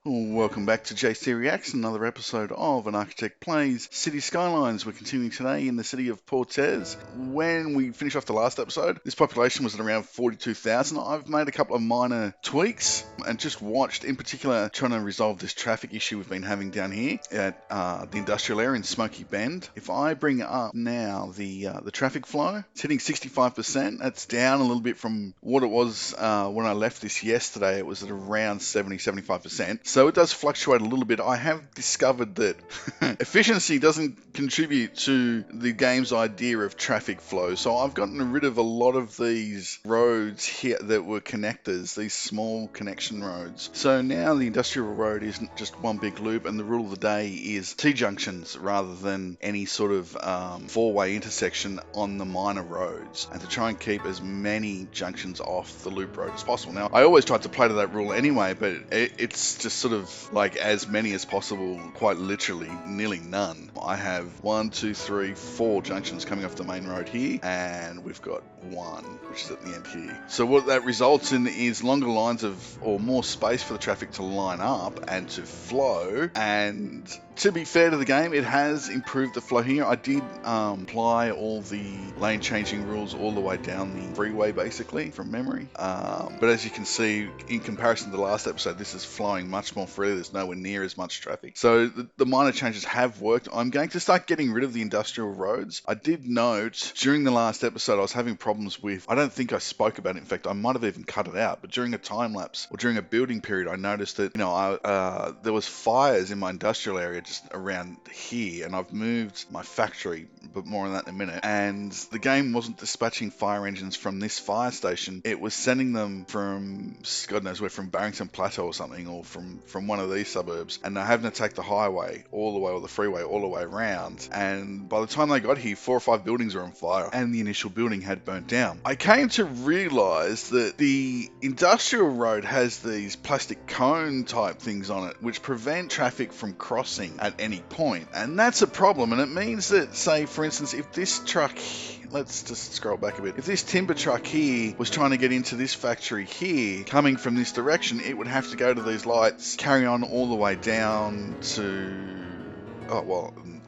Welcome back to Jaycee Reacts, another episode of An Architect Plays City Skylines. We're continuing today in the city of Portez. When we finished off the last episode, this population was at around 42,000. I've made a couple of minor tweaks and just watched, in particular, trying to resolve this traffic issue we've been having down here at the industrial area in Smoky Bend. If I bring up now the traffic flow, it's hitting 65%. That's down a little bit from what it was when I left this yesterday. It was at around 75%. So it does fluctuate a little bit. I have discovered that efficiency doesn't contribute to the game's idea of traffic flow. So I've gotten rid of a lot of these roads here that were connectors, these small connection roads. So now the industrial road isn't just one big loop, and the rule of the day is T-junctions rather than any sort of four-way intersection on the minor roads, and to try and keep as many junctions off the loop road as possible. Now, I always tried to play to that rule anyway, but it's just sort of like as many as possible, quite literally nearly none. I have 1, 2, 3, 4 junctions coming off the main road here, and we've got one which is at the end here. So what that results in is longer lines or more space for the traffic to line up and to flow. And to be fair to the game, it has improved the flow here. I did apply all the lane changing rules all the way down the freeway, basically, from memory. But as you can see, in comparison to the last episode, this is flowing much more freely. There's nowhere near as much traffic. So the minor changes have worked. I'm going to start getting rid of the industrial roads. I did note during the last episode, I was having problems with, I don't think I spoke about it. In fact, I might have even cut it out. But during a time lapse or during a building period, I noticed that, there was fires in my industrial area just around here, and I've moved my factory, but more on that in a minute. And the game wasn't dispatching fire engines from this fire station. It was sending them from, God knows where, from Barrington Plateau or something, or from one of these suburbs, and they're having to take the highway all the way, or the freeway all the way around. And by the time they got here, 4 or 5 buildings were on fire, and the initial building had burnt down. I came to realize that the industrial road has these plastic cone type things on it, which prevent traffic from crossing at any point. And that's a problem. And it means that, say, for instance, if this truck, let's just scroll back a bit. If this timber truck here was trying to get into this factory here, coming from this direction, it would have to go to these lights, carry on all the way down to,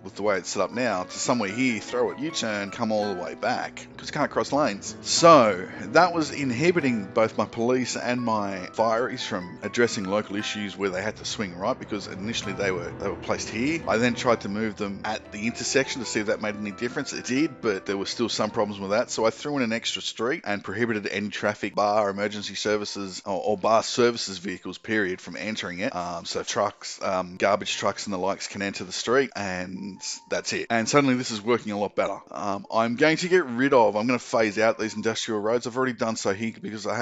with the way it's set up now, to somewhere here, throw it, U-turn, come all the way back, because you can't cross lanes. So that was inhibiting both my police and my fireys from addressing local issues where they had to swing right, because initially they were placed here. I then tried to move them at the intersection to see if that made any difference. It did, but there were still some problems with that. So I threw in an extra street and prohibited any traffic, bar emergency services or bar services vehicles, period, from entering it. So trucks, garbage trucks and the likes can enter the street, and that's it. And suddenly this is working a lot better. I'm going to phase out these industrial roads. I've already done so here because I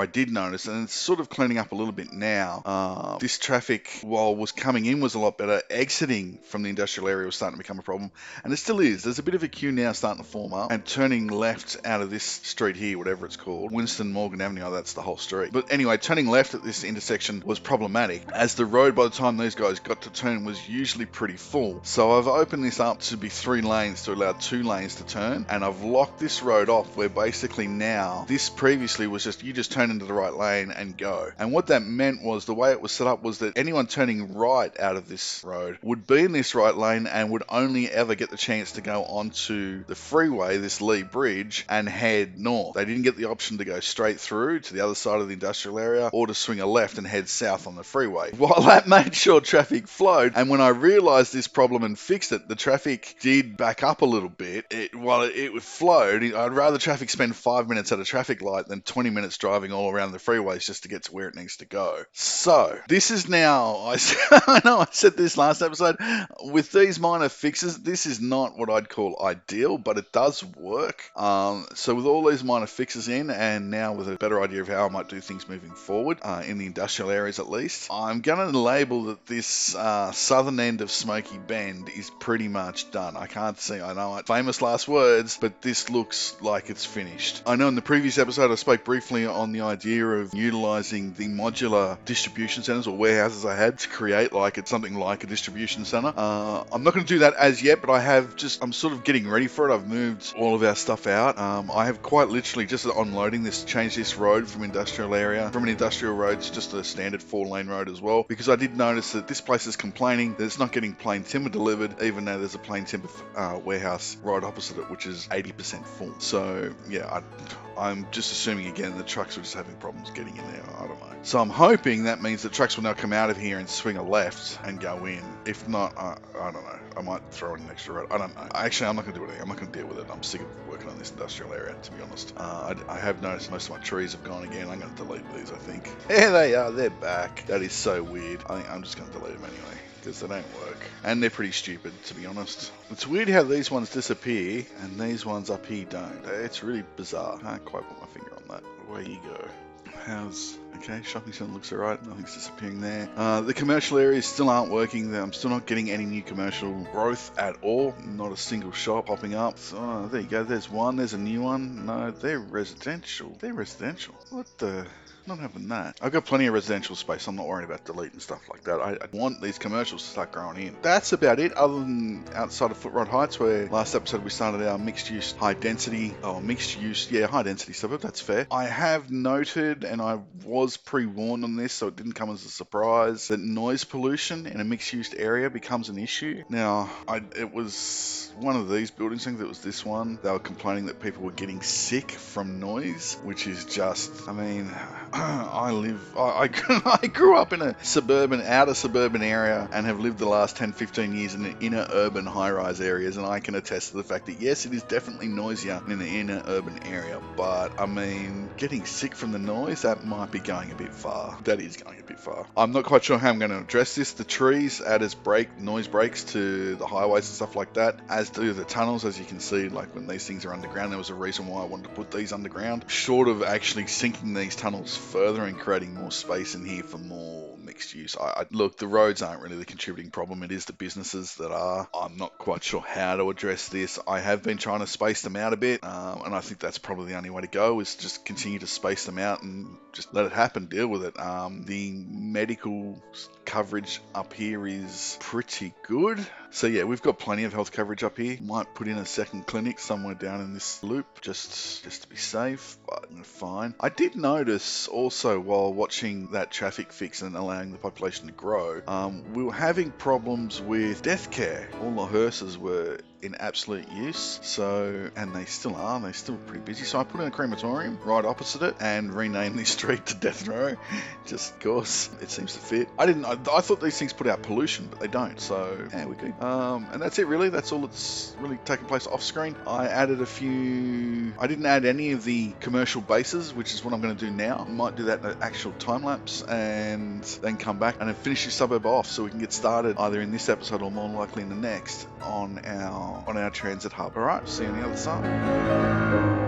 did notice, and it's sort of cleaning up a little bit now. This traffic, while was coming in, was a lot better. Exiting from the industrial area was starting to become a problem, and it still is. There's a bit of a queue now starting to form up, and turning left out of this street here, whatever it's called, Winston Morgan Avenue, that's the whole street. But anyway, turning left at this intersection was problematic, as the road by the time these guys got to turn was usually pretty full. So I've opened this up to be 3 lanes to allow 2 lanes to turn, and I've locked this road off where basically now, this previously was just, you just turn into the right lane and go. And what that meant was, the way it was set up was that anyone turning right out of this road would be in this right lane and would only ever get the chance to go onto the freeway, this Lee Bridge, and head north. They didn't get the option to go straight through to the other side of the industrial area, or to swing a left and head south on the freeway. While that made sure traffic flowed, and when I realized this problem and fixed it, the traffic did back up a little bit. While it flowed, I'd rather traffic spend 5 minutes at a traffic light than 20 minutes driving all around the freeways just to get to where it needs to go. So this is now, I know I said this last episode, with these minor fixes, this is not what I'd call ideal, but it does work. So with all these minor fixes in, and now with a better idea of how I might do things moving forward, in the industrial areas at least, I'm going to label that this southern end of Smoky Bend end is pretty much done. I can't see, I know it, famous last words, but this looks like it's finished. I know in the previous episode I spoke briefly on the idea of utilizing the modular distribution centers or warehouses I had to create something like a distribution center. I'm not going to do that as yet, but I'm sort of getting ready for it. I've moved all of our stuff out. I have quite literally just unloading this, changed this road from an industrial road to just a standard 4-lane road as well, because I did notice that this place is complaining that it's not getting plain timber delivered, even though there's a plain timber warehouse right opposite it, which is 80% full. So yeah, I'm just assuming again the trucks are just having problems getting in there. I don't know. So I'm hoping that means the trucks will now come out of here and swing a left and go in. If not, I don't know. I might throw in an extra road. I don't know. Actually, I'm not going to do anything. I'm not going to deal with it. I'm sick of working on this industrial area, to be honest. I have noticed most of my trees have gone again. I'm going to delete these, I think. There they are. They're back. That is so weird. I think I'm just going to delete them anyway, because they don't work. And they're pretty stupid, to be honest. It's weird how these ones disappear and these ones up here don't. It's really bizarre. I can't quite put my finger on that. Away you go. Okay, shopping centre looks alright, nothing's disappearing there. The commercial areas still aren't working. I'm still not getting any new commercial growth at all. Not a single shop popping up. So, there you go, there's one, there's a new one. No, they're residential. What the... Not having that. I've got plenty of residential space. I'm not worried about deleting stuff like that. I want these commercials to start growing in. That's about it, other than outside of Footrod Heights, where last episode we started our high density suburb. That's fair. I have noted, and I was pre-warned on this, so it didn't come as a surprise, that noise pollution in a mixed-use area becomes an issue. Now, it was one of these buildings, I think it was this one. They were complaining that people were getting sick from noise, which is just, I mean... I grew up in a outer suburban area and have lived the last 10-15 years in the inner urban high-rise areas, and I can attest to the fact that yes, it is definitely noisier in the inner urban area, but I mean, getting sick from the noise, that might be going a bit far. That is going a bit far. I'm not quite sure how I'm going to address this. The trees add as noise breaks to the highways and stuff like that, as do the tunnels. As you can see, like when these things are underground, there was a reason why I wanted to put these underground, short of actually sinking these tunnels further and creating more space in here for more mixed use. Look, the roads aren't really the contributing problem. It is the businesses that are. I'm not quite sure how to address this. I have been trying to space them out a bit, and I think that's probably the only way to go, is just continue to space them out and just let it happen, deal with it. The medical coverage up here is pretty good. So yeah, we've got plenty of health coverage up here. Might put in a second clinic somewhere down in this loop, just to be safe, but fine. I did notice also while watching that traffic fix and allowing the population to grow, we were having problems with death care. All the hearses were in absolute use, and they still are, they're still pretty busy. So I put in a crematorium right opposite it and renamed the street to Death Row, just because it seems to fit. I thought these things put out pollution, but they don't, so yeah, we're good. And that's it really. That's all that's really taken place off screen. I didn't add any of the commercial bases, which is what I'm going to do now. I might do that in an actual time lapse and then come back and then finish this suburb off so we can get started either in this episode or more likely in the next on our transit hub. Alright, see you on the other side.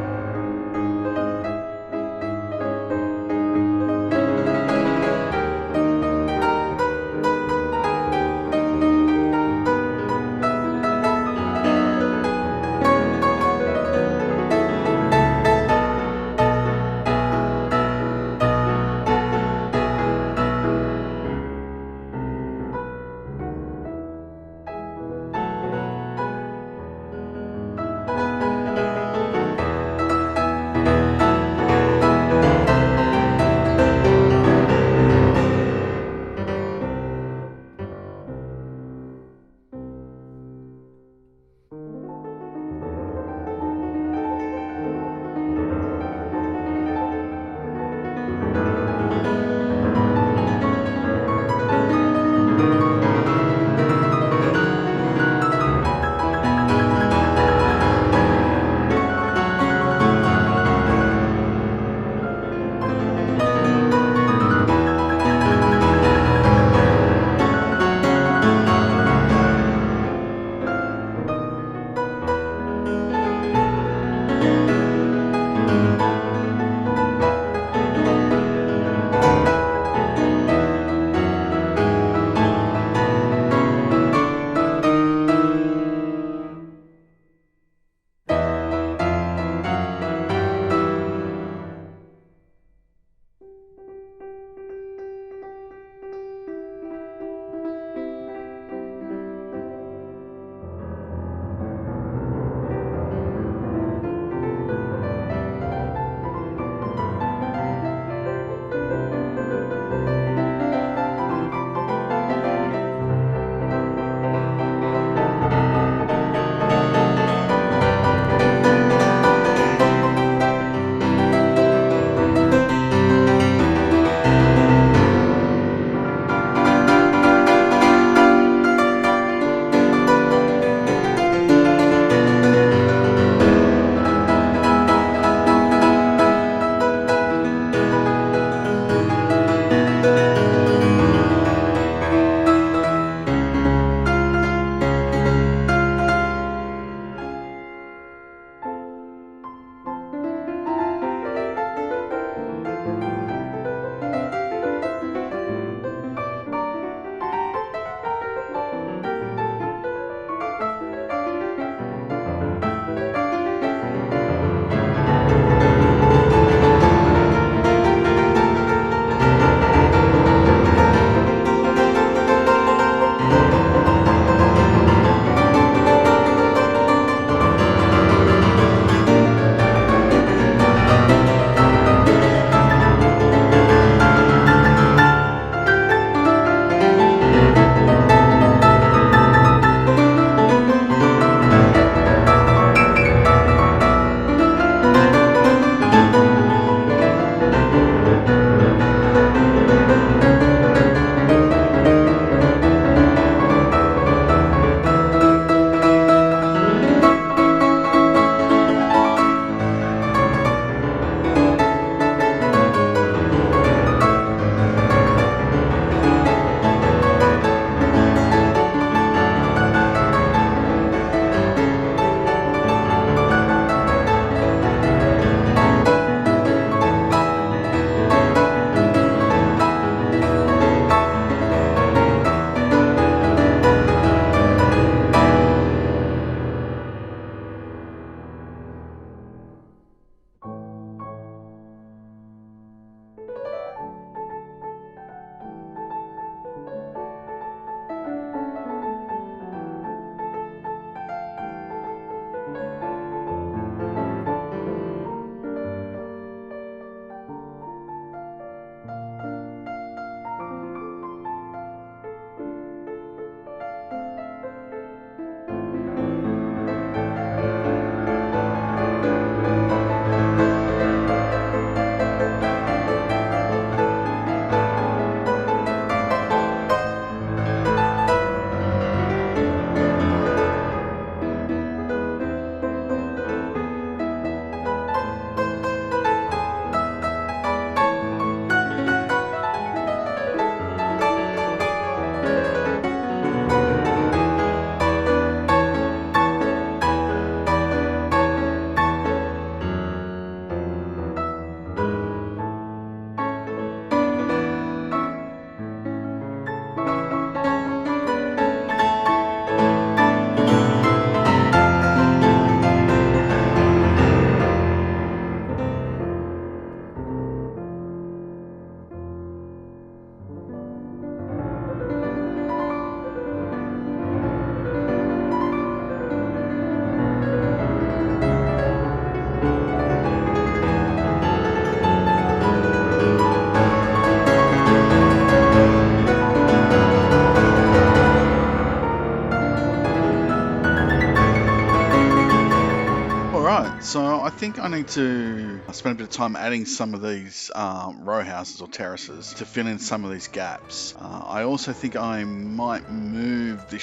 think I need to spend a bit of time adding some of these row houses or terraces to fill in some of these gaps. I also think I might move this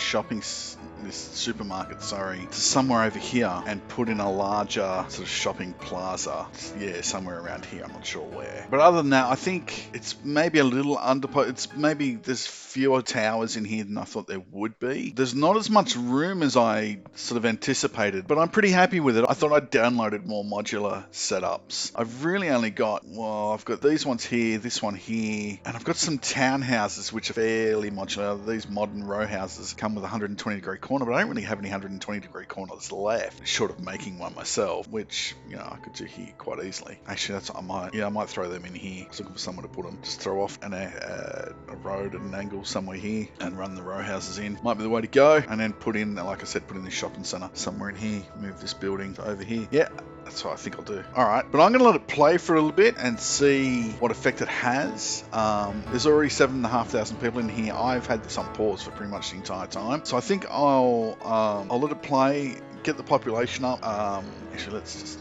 supermarket, to somewhere over here and put in a larger sort of shopping plaza. Yeah, somewhere around here. I'm not sure where. But other than that, I think it's maybe a little maybe there's fewer towers in here than I thought there would be. There's not as much room as I sort of anticipated, but I'm pretty happy with it. I thought I'd downloaded more modular setups. I've really only got, I've got these ones here, this one here, and I've got some townhouses which are fairly modular. These modern row houses come with a 120 degree corner, but I don't really have any 120 degree corners left, short of making one myself, which, I could do here quite easily. Actually, I might throw them in here. I was looking for somewhere to put them. Just throw off a road at an angle somewhere here and run the row houses in. Might be the way to go. And then put in, like I said, put in this shopping centre somewhere in here. Move this building over here. Yeah, that's what I think I'll do. Alright, but I'm going to let it play for a little bit and see what effect it has. There's already 7,500 people in here. I've had this on pause for pretty much the entire time. So I think I'll let it play, get the population up. Actually, these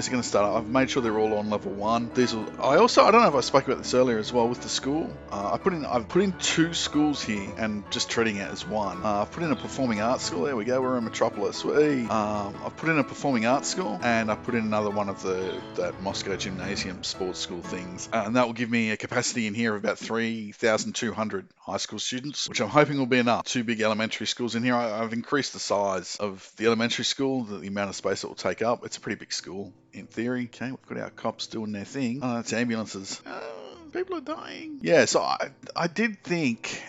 are going to start. I've made sure they're all on level 1. I don't know if I spoke about this earlier as well with the school. I've put in 2 schools here and just treating it as one. I've put in a performing arts school. There we go. We're in Metropolis. I've put in a performing arts school, and I've put in another one of that Moscow Gymnasium sports school things, and that will give me a capacity in here of about 3,200 high school students, which I'm hoping will be enough. 2 big elementary schools in here. I've increased the size of the elementary school, the amount of space it will take up. It's a pretty big school in theory. Okay, we've got our cops doing their thing. Oh, that's ambulances. People are dying. Yeah, so I did think,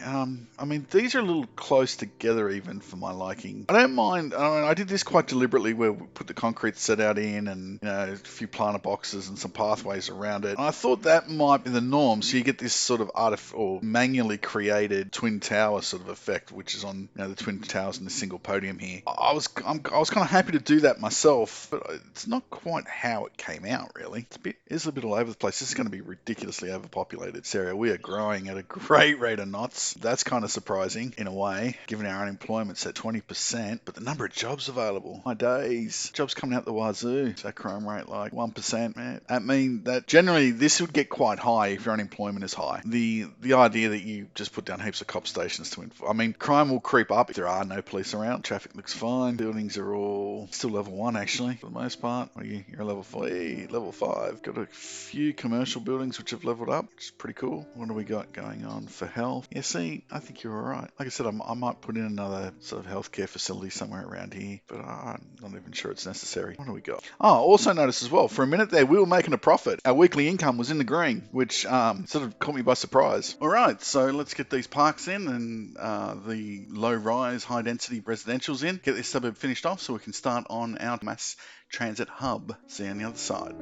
these are a little close together even for my liking. I don't mind, I did this quite deliberately where we put the concrete set out in and, a few planter boxes and some pathways around it. And I thought that might be the norm, so you get this sort of or manually created twin tower sort of effect, which is on, the twin towers in the single podium here. I was kind of happy to do that myself, but it's not quite how it came out, really. It's a bit all over the place. This is going to be ridiculously overpopulated this area. We are growing at a great rate of knots. That's kind of surprising in a way, given our unemployment's at 20%, but the number of jobs available, my days, jobs coming out the wazoo. Is that crime rate like 1%, man? I mean, that generally this would get quite high if your unemployment is high. The idea that you just put down heaps of cop stations crime will creep up if there are no police around. Traffic looks fine. Buildings are all still level 1 actually, for the most part. You're level 4, level 5. Got a few commercial buildings which have leveled up, which is pretty cool. What do we got going on for health? Yeah, see, I think you're alright. Like I said, I might put in another sort of healthcare facility somewhere around here, but I'm not even sure it's necessary. What do we got? Oh, also notice as well, for a minute there, we were making a profit. Our weekly income was in the green, which sort of caught me by surprise. Alright, so let's get these parks in and the low-rise, high-density residentials in. Get this suburb finished off so we can start on our mass transit hub. See you on the other side.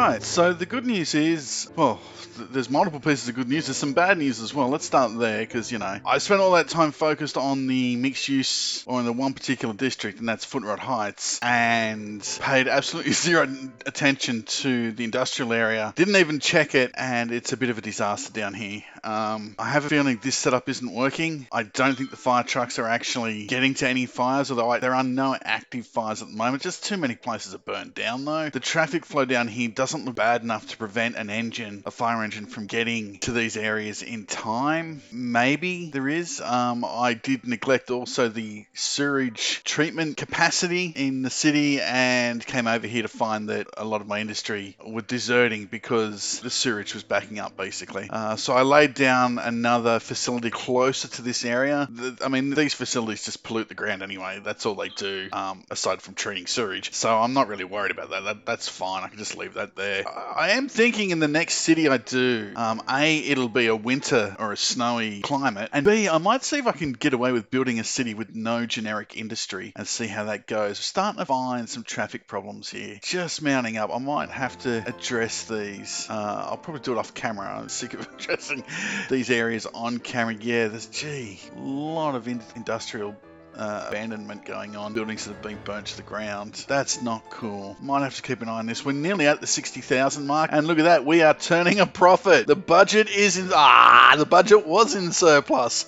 Alright, so the good news is, well, there's multiple pieces of good news. There's some bad news as well. Let's start there because, you know, I spent all that time focused on the mixed use or in the one particular district, and that's Footrot Heights, and paid absolutely zero attention to the industrial area. Didn't even check it, and it's a bit of a disaster down here. I have a feeling this setup isn't working. I don't think the fire trucks are actually getting to any fires, although there are no active fires at the moment. Just too many places are burned down, though. The traffic flow down here doesn't look bad enough to prevent a fire engine from getting to these areas in time. Maybe there is. I did neglect also the sewage treatment capacity in the city and came over here to find that a lot of my industry were deserting because the sewage was backing up, basically. So I laid down another facility closer to this area. I mean, these facilities just pollute the ground anyway. That's all they do, aside from treating sewage. So I'm not really worried about that. That's fine. I can just leave that there. I am thinking in the next city I do, A, it'll be a winter or a snowy climate, and B, I might see if I can get away with building a city with no generic industry and see how that goes. We're starting to find some traffic problems here. Just mounting up. I might have to address these. I'll probably do it off camera. I'm sick of addressing these areas on camera. Yeah, there's, a lot of industrial abandonment going on, buildings that have been burnt to the ground. That's not cool. Might have to keep an eye on this. We're nearly at the 60,000 mark, and look at that, we are turning a profit. The budget is in, the budget was in surplus.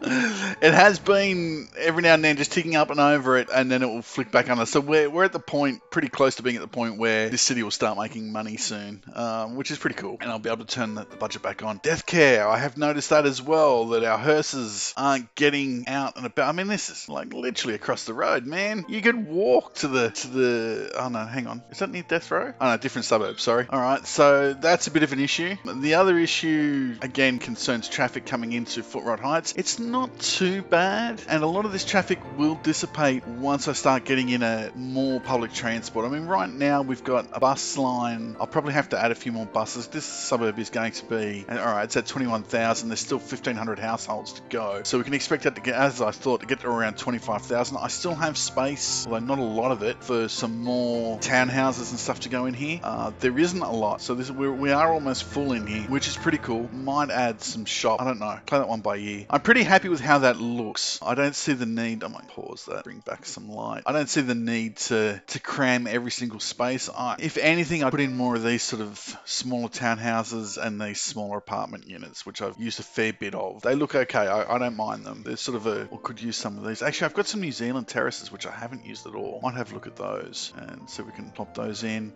It has been every now and then just ticking up and over it, and then it will flick back under. So we're at the point, pretty close to being at the point where this city will start making money soon, which is pretty cool. And I'll be able to turn the budget back on. Death care, I have noticed that as well, that our hearses aren't getting out and about. I mean, this is like literally across the road, man. You could walk to the oh no, hang on. Is that near Death Row? Oh no, different suburb, sorry. Alright, so that's a bit of an issue. The other issue, again, concerns traffic coming into Footrot Heights. It's not too bad, and a lot of this traffic will dissipate once I start getting in a more public transport. I mean, right now we've got a bus line. I'll probably have to add a few more buses. This suburb is going to be, alright, it's at 21,000. There's still 1,500 households to go, so we can expect that to get, as I thought, to get to around 25,000. I still have space, although not a lot of it, for some more townhouses and stuff to go in here. There isn't a lot, so we are almost full in here, which is pretty cool. Might add some shop. I don't know. Play that one by ear. I'm pretty happy with how that looks. I don't see the need, I might pause that, bring back some light. I don't see the need to cram every single space. If anything, I'd put in more of these sort of smaller townhouses and these smaller apartment units, which I've used a fair bit of. They look okay. I don't mind them. They're sort of or could use some of these. Actually, I've got some New Zealand terraces, which I haven't used at all. Might have a look at those and so we can plop those in.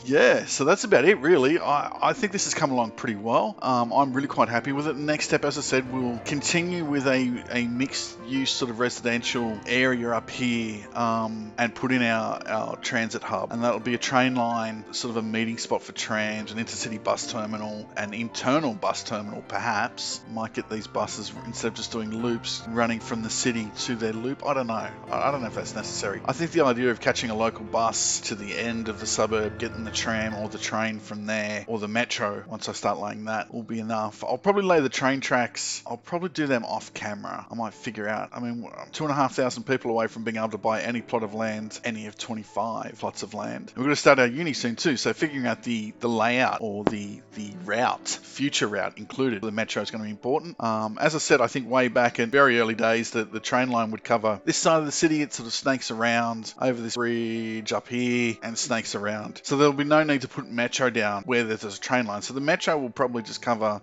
Yeah, so that's about it, really. I think this has come along pretty well. I'm really quite happy with it. Next step, as I said, we'll continue with a mixed use sort of residential area up here, and put in our transit hub, and that'll be a train line, sort of a meeting spot for trams, an intercity bus terminal, an internal bus terminal perhaps. Might get these buses, instead of just doing loops, running from the city to their loop. I don't know. I don't know if that's necessary. I think the idea of catching a local bus to the end of the suburb, getting the tram or the train from there, or the metro, once I start laying that, will be enough. I'll probably lay the train tracks. I'll probably do them off camera. I might figure out. I mean, 2,500 people away from being able to buy any plot of land, any of 25 plots of land. We're going to start our uni soon too, so figuring out the layout or the route, future route included, the metro is going to be important. As I said, I think way back in very early days that the train line would cover this side of the city. It sort of snakes around over this bridge up here and snakes around. So there'll be no need to put metro down where there's a train line. So the metro will probably just cover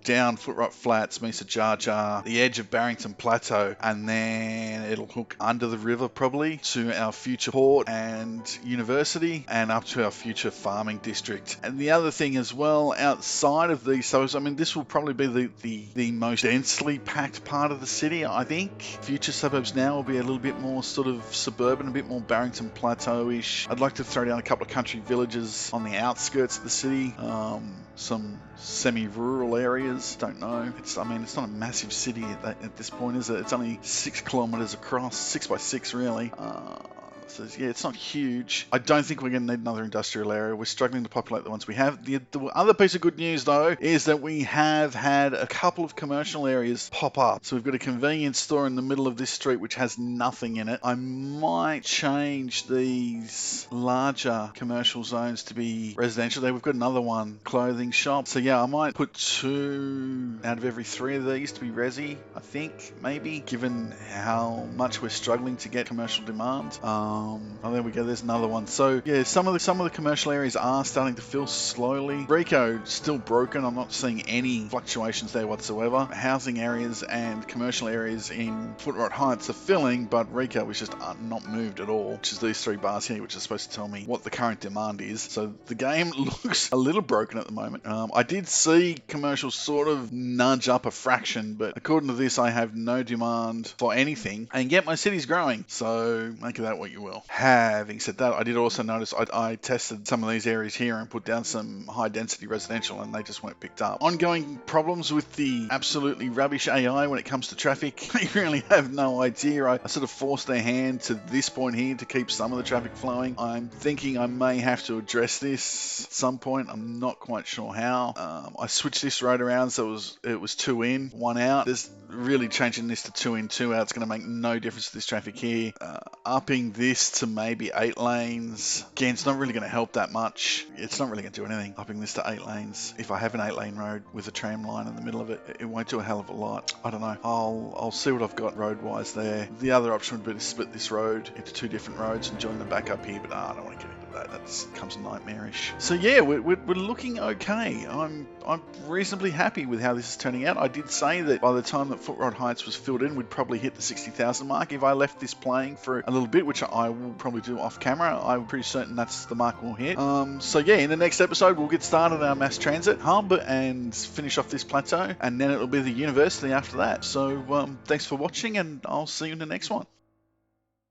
down Footrot Flats, Mesa Jar Jar, the edge of Barrington Plateau, and then it'll hook under the river probably to our future port and university and up to our future farming district. And the other thing as well, outside of these suburbs, I mean, this will probably be the most densely packed part of the city, I think. Future suburbs now will be a little bit more sort of suburban, a bit more Barrington Plateau-ish. I'd like to throw down a couple of country villages on the outskirts of the city, some semi-rural areas, don't know. It's not a massive city at this point, is it? It's only 6 kilometers across, 6 by 6 really. So yeah, it's not huge. I don't think we're going to need another industrial area. We're struggling to populate the ones we have. The other piece of good news, though, is that we have had a couple of commercial areas pop up. So we've got a convenience store in the middle of this street which has nothing in it. I might change these larger commercial zones to be residential. There we've got another one, clothing shop. So yeah, I might put 2 out of every 3 of these to be resi, I think, maybe, given how much we're struggling to get commercial demand. Oh, there we go, there's another one. So yeah, some of the commercial areas are starting to fill slowly. Rico still broken. I'm not seeing any fluctuations there whatsoever. Housing areas and commercial areas in Footrot Heights are filling, but Rico is just not moved at all, which is these 3 bars here, which are supposed to tell me what the current demand is. So the game looks a little broken at the moment. I did see commercial sort of nudge up a fraction, but according to this, I have no demand for anything, and yet my city's growing. So make of that what you will. Having said that, I did also notice I tested some of these areas here and put down some high density residential, and they just weren't picked up. Ongoing problems with the absolutely rubbish AI when it comes to traffic. I really have no idea. I sort of forced their hand to this point here to keep some of the traffic flowing. I'm thinking I may have to address this at some point. I'm not quite sure how. I switched this road around so it was 2 in, 1 out. There's really changing this to 2 in, 2 out. It's going to make no difference to this traffic here. Upping this to maybe 8 lanes. Again, it's not really going to help that much. It's not really going to do anything. Upping this to 8 lanes. If I have an 8-lane road with a tram line in the middle of it, it won't do a hell of a lot. I don't know. I'll see what I've got road-wise there. The other option would be to split this road into 2 different roads and join them back up here, but I don't want to get into that. That becomes nightmarish. So yeah, we're looking okay. I'm reasonably happy with how this is turning out. I did say that by the time that Footrot Heights was filled in, we'd probably hit the 60,000 mark. If I left this playing for a little bit, which I will probably do off camera, I'm pretty certain that's the mark we'll hit. So yeah, in the next episode, we'll get started our mass transit hub and finish off this plateau, and then it'll be the university after that. So thanks for watching, and I'll see you in the next one.